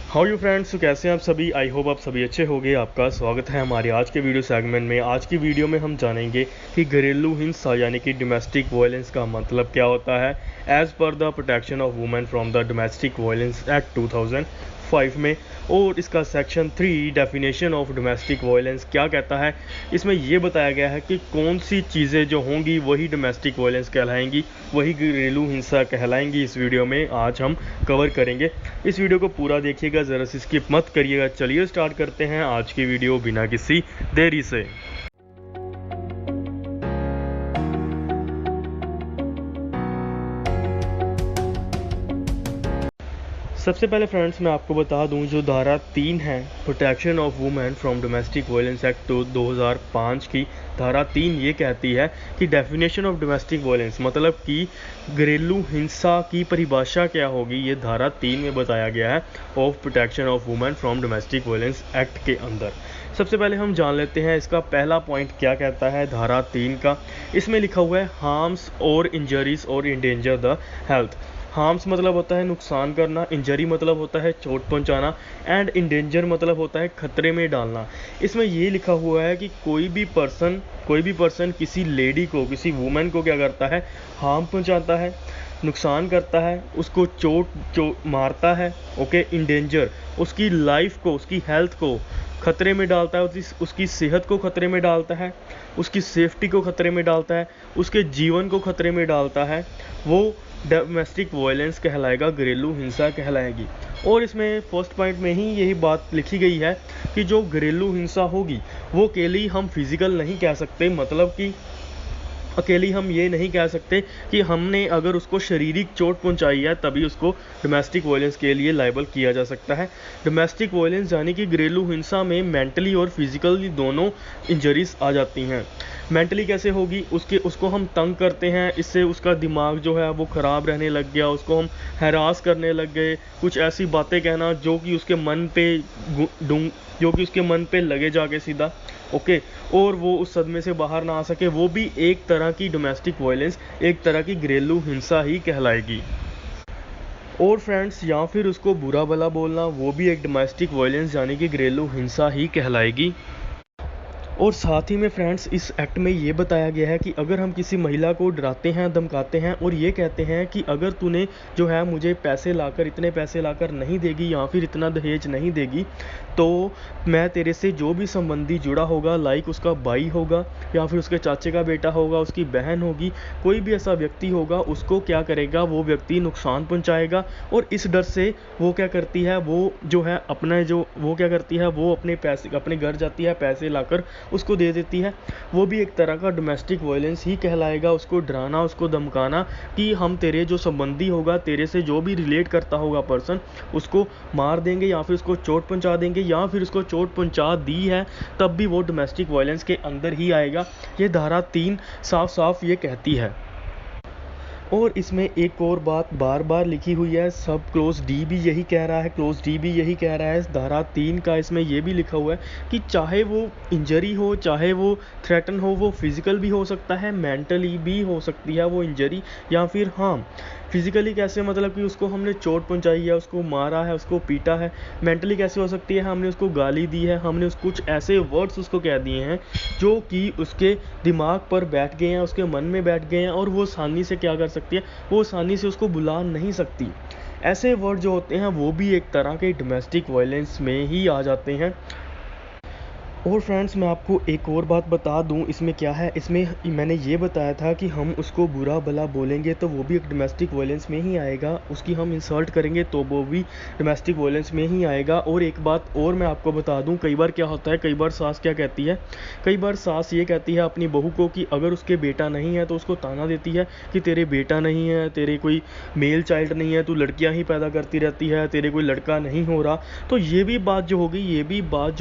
How you friends, तो कैसे हैं आप सभी। आई होप आप सभी अच्छे होंगे। आपका स्वागत है हमारे आज के वीडियो सेगमेंट में। आज की वीडियो में हम जानेंगे कि घरेलू हिंसा यानी कि डोमेस्टिक वायलेंस का मतलब क्या होता है as per the protection of women from the domestic violence act 2005 में, और इसका section 3 definition of domestic violence क्या कहता है। इसमें ये बताया गया है कि कौन सी चीज़ें जो होंगी वही डोमेस्टिक वायलेंस कहलाएंगी, वही घरेलू हिंसा कहलाएंगी। इस वीडियो में आज हम कवर करेंगे। इस वीडियो को पूरा देखिएगा, ज़रा सी स्किप मत करिएगा। चलिए स्टार्ट करते हैं आज की वीडियो बिना किसी देरी से। सबसे पहले फ्रेंड्स मैं आपको बता दूं, जो धारा 3 है protection of women from domestic violence act 2005 की धारा 3 ये कहती है कि डेफिनेशन ऑफ डोमेस्टिक वायलेंस मतलब कि घरेलू हिंसा की परिभाषा क्या होगी, ये धारा 3 में बताया गया है of protection of women from domestic violence act के अंदर। सबसे पहले हम जान लेते हैं इसका पहला पॉइंट क्या कहता है धारा 3 का। इसमें लिखा हुआ है हार्म्स और इंजरीज और इंडेंजर द हेल्थ। हार्म्स मतलब होता है नुकसान करना, इंजरी मतलब होता है चोट पहुंचाना, एंड इंडेंजर मतलब होता है खतरे में डालना। इसमें ये लिखा हुआ है कि कोई भी पर्सन किसी लेडी को, किसी वुमेन को क्या करता है, हार्म पहुंचाता है, नुकसान करता है, उसको चोट मारता है। ओके, इंडेंजर उसकी लाइफ को, उसकी हेल्थ को खतरे में डालता है, उसकी सेहत को खतरे में डालता है, उसकी सेफ्टी को खतरे में डालता है, उसके जीवन को खतरे में डालता है, वो डोमेस्टिक वायलेंस कहलाएगा, घरेलू हिंसा कहलाएगी। और इसमें फर्स्ट पॉइंट में ही यही बात लिखी गई है कि जो घरेलू हिंसा होगी वो अकेली हम फिजिकल नहीं कह सकते, मतलब कि अकेली हम ये नहीं कह सकते कि हमने अगर उसको शारीरिक चोट पहुंचाई है तभी उसको डोमेस्टिक वायलेंस के लिए लायबल किया जा सकता है। डोमेस्टिक वायलेंस यानी कि घरेलू हिंसा में मेंटली और फिजिकली दोनों इंजरीज आ जाती हैं। मेंटली कैसे होगी, उसको हम तंग करते हैं, इससे उसका दिमाग जो है वो ख़राब रहने लग गया, उसको हम हैरास करने लग गए, कुछ ऐसी बातें कहना जो कि उसके मन पे लगे जाके सीधा। ओके, और वो उस सदमे से बाहर ना आ सके, वो भी एक तरह की डोमेस्टिक वायलेंस, एक तरह की घरेलू हिंसा ही कहलाएगी। और फ्रेंड्स, या फिर उसको बुरा भला बोलना, वो भी एक डोमेस्टिक वायलेंस यानी कि घरेलू हिंसा ही कहलाएगी। और साथ ही में फ्रेंड्स, इस एक्ट में ये बताया गया है कि अगर हम किसी महिला को डराते हैं, धमकाते हैं और ये कहते हैं कि अगर तूने जो है मुझे इतने पैसे लाकर नहीं देगी या फिर इतना दहेज नहीं देगी तो मैं तेरे से जो भी संबंधी जुड़ा होगा, लाइक उसका भाई होगा या फिर उसके चाचे का बेटा होगा, उसकी बहन होगी, कोई भी ऐसा व्यक्ति होगा, उसको क्या करेगा, वो व्यक्ति नुकसान पहुंचाएगा। और इस डर से वो क्या करती है, वो क्या करती है, वो अपने घर जाती है, पैसे लाकर उसको दे देती है। वो भी एक तरह का डोमेस्टिक वायलेंस ही कहलाएगा, उसको डराना, उसको धमकाना कि हम तेरे जो संबंधी होगा, तेरे से जो भी रिलेट करता होगा पर्सन, उसको मार देंगे या फिर उसको चोट पहुंचा देंगे, या फिर उसको चोट पहुंचा दी है तब भी वो डोमेस्टिक वायलेंस के अंदर ही आएगा। ये धारा 3 साफ साफ ये कहती है। और इसमें एक और बात बार बार लिखी हुई है, सब क्लोज डी भी यही कह रहा है, क्लोज डी भी यही कह रहा है धारा 3 का। इसमें यह भी लिखा हुआ है कि चाहे वो इंजरी हो, चाहे वो थ्रेटन हो, वो फिजिकल भी हो सकता है, मेंटली भी हो सकती है वो इंजरी, या फिर हाँ फिजिकली कैसे, मतलब कि उसको हमने चोट पहुंचाई है, उसको मारा है, उसको पीटा है। मेंटली कैसे हो सकती है, हमने उसको गाली दी है, हमने उसको कुछ ऐसे वर्ड्स उसको कह दिए हैं जो कि उसके दिमाग पर बैठ गए हैं, उसके मन में बैठ गए हैं, और वो आसानी से क्या कर सकती है, वो आसानी से उसको बुला नहीं सकती। ऐसे वर्ड जो होते हैं वो भी एक तरह के डोमेस्टिक वायलेंस में ही आ जाते हैं। और फ्रेंड्स, मैं आपको एक और बात बता दूं, इसमें क्या है, इसमें मैंने ये बताया था कि हम उसको बुरा भला बोलेंगे तो वो भी एक डोमेस्टिक वायलेंस में ही आएगा, उसकी हम इंसल्ट करेंगे तो वो भी डोमेस्टिक वायलेंस में ही आएगा। और एक बात और मैं आपको बता दूं, कई बार क्या होता है, कई बार सास क्या कहती है, कई बार सास ये कहती है अपनी बहू को कि अगर उसके बेटा नहीं है तो उसको ताना देती है कि तेरे बेटा नहीं है, तेरे कोई मेल चाइल्ड नहीं है, तू लड़कियाँ ही पैदा करती रहती है, तेरे कोई लड़का नहीं हो रहा। तो ये भी बात जो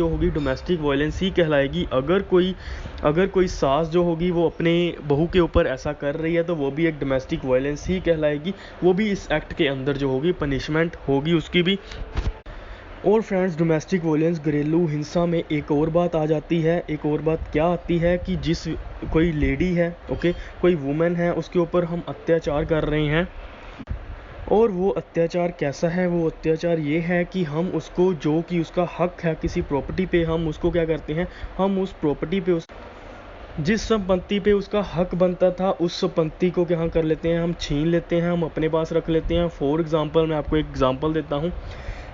होगी डोमेस्टिक वायलेंस ही कहलाएगी। अगर कोई सास जो होगी वो अपने बहू के ऊपर ऐसा कर रही है तो वो भी एक डोमेस्टिक वायलेंस ही कहलाएगी, वो भी इस एक्ट के अंदर जो होगी पनिशमेंट होगी उसकी भी। और फ्रेंड्स, डोमेस्टिक वायलेंस घरेलू हिंसा में एक और बात आ जाती है, एक और बात क्या आती है कि कोई लेडी है, ओके, कोई वुमेन है, उसके ऊपर हम अत्याचार कर रहे हैं और वो अत्याचार कैसा है? वो अत्याचार ये है कि हम उसको, जो कि उसका हक है किसी प्रॉपर्टी पे, हम उसको क्या करते हैं, हम उस प्रॉपर्टी पे, उस जिस संपत्ति पे उसका हक बनता था, उस संपत्ति को क्या कर लेते हैं, हम छीन लेते हैं, हम अपने पास रख लेते हैं। फॉर एग्ज़ाम्पल, मैं आपको एक एग्ज़ाम्पल देता हूँ।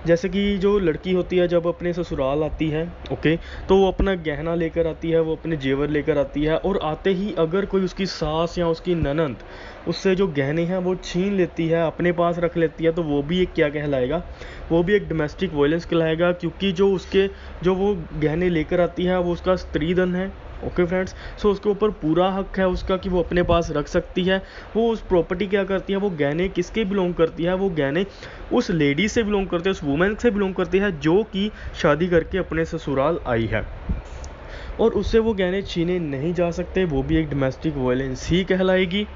जैसे कि जो लड़की होती है जब अपने ससुराल आती है, ओके, तो वो अपना गहना लेकर आती है, वो अपने जेवर लेकर आती है, और आते ही अगर कोई उसकी सास या उसकी ननंद उससे जो गहने हैं वो छीन लेती है, अपने पास रख लेती है, तो वो भी एक क्या कहलाएगा, वो भी एक डोमेस्टिक वायलेंस कहलाएगा, क्योंकि जो वो गहने लेकर आती है वो उसका स्त्री धन है। ओके फ्रेंड्स, सो उसके ऊपर पूरा हक है उसका कि वो अपने पास रख सकती है। वो उस प्रॉपर्टी क्या करती है, वो गहने किसके बिलोंग करती है, वो गहने उस लेडी से बिलोंग करते हैं, उस वुमेन से बिलोंग करती है जो कि शादी करके अपने ससुराल आई है, और उससे वो गहने छीने नहीं जा सकते। वो भी एक डोमेस्टिक वायलेंस ही कहलाएगी।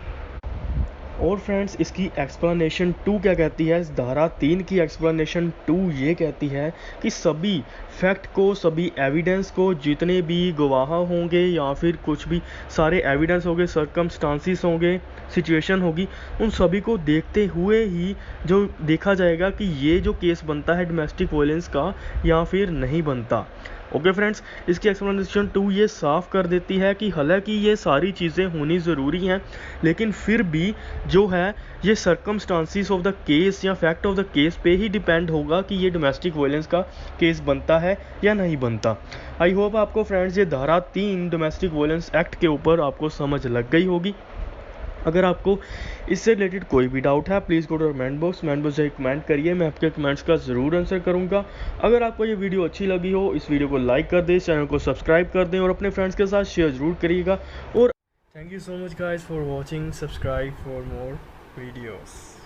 और फ्रेंड्स, इसकी एक्सप्लेनेशन 2 क्या कहती है? इस धारा 3 की एक्सप्लेनेशन 2 ये कहती है कि सभी फैक्ट को, सभी एविडेंस को, जितने भी गवाह होंगे या फिर कुछ भी सारे एविडेंस होंगे, सर्कमस्टांसिस होंगे, सिचुएशन होगी, उन सभी को देखते हुए ही जो देखा जाएगा कि ये जो केस बनता है डोमेस्टिक वायलेंस का या फिर नहीं बनता। ओके फ्रेंड्स, इसकी एक्सप्लेनेशन 2 ये साफ कर देती है कि हालांकि ये सारी चीज़ें होनी ज़रूरी हैं, लेकिन फिर भी जो है ये सर्कमस्टांसिस ऑफ द केस या फैक्ट ऑफ द केस पे ही डिपेंड होगा कि ये डोमेस्टिक वायलेंस का केस बनता है या नहीं बनता। आई होप आपको फ्रेंड्स ये धारा 3 डोमेस्टिक वायलेंस एक्ट के ऊपर आपको समझ लग गई होगी। अगर आपको इससे रिलेटेड कोई भी डाउट है, please go to comment box से कमेंट करिए, मैं आपके कमेंट्स का ज़रूर आंसर करूंगा। अगर आपको ये वीडियो अच्छी लगी हो, इस वीडियो को लाइक कर दें, इस चैनल को सब्सक्राइब कर दें और अपने फ्रेंड्स के साथ शेयर ज़रूर करिएगा। और thank you so much guys for watching, subscribe for more videos.